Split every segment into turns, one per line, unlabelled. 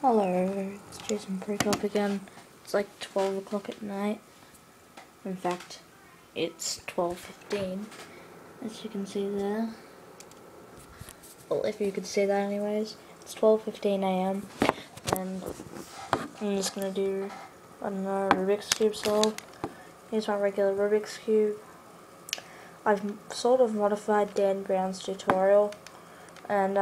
Hello, it's Jason Prekop again. It's like 12 o'clock at night. In fact, it's 12:15, as you can see there. Well, if you could see that anyways. It's 12:15 a.m. and I'm just gonna do, I don't know, Rubik's Cube solve. Here's my regular Rubik's Cube. I've sort of modified Dan Brown's tutorial, and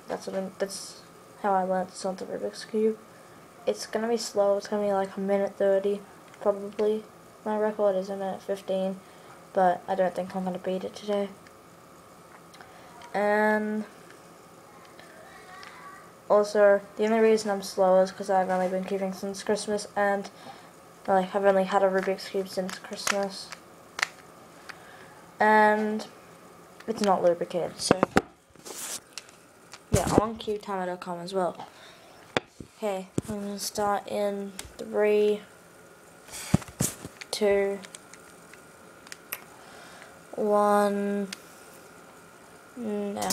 that's how I learned to solve the Rubik's Cube. It's gonna be slow. It's gonna be like a minute 30, probably. My record is a minute 15, but I don't think I'm gonna beat it today. And also, the only reason I'm slow is because I've only been keeping since Christmas, and I've only had a Rubik's Cube since Christmas. And it's not lubricated, so yeah, I'm on CubeTimer.com as well. Okay, I'm gonna start in 3, 2, 1, now.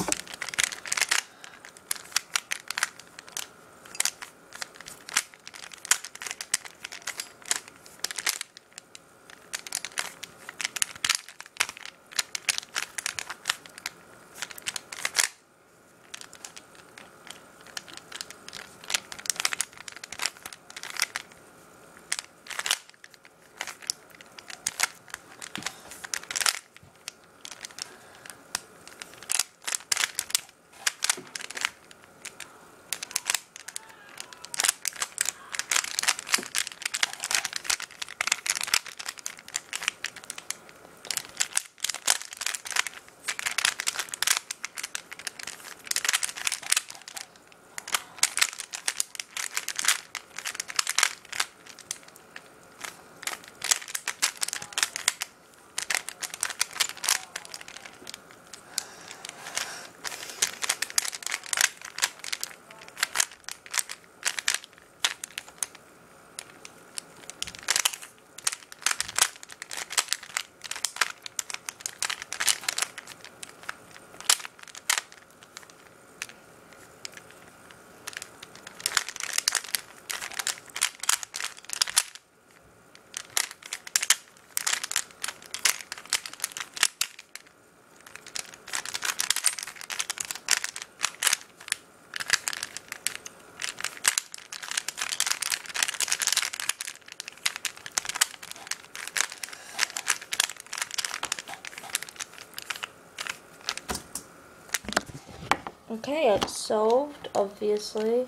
Okay, it's solved, obviously.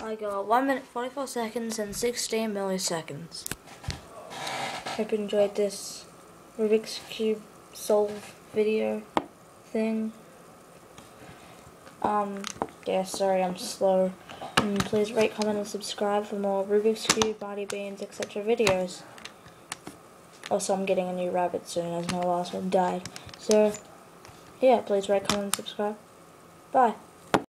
I got 1 minute 44 seconds and 16 milliseconds. Hope you enjoyed this Rubik's Cube solve video thing. Yeah, sorry I'm slow. Please rate, comment, and subscribe for more Rubik's Cube, Mighty Beans, etc. videos. Also, I'm getting a new rabbit soon as my last one died. So, yeah, please rate, comment, and subscribe. Bye.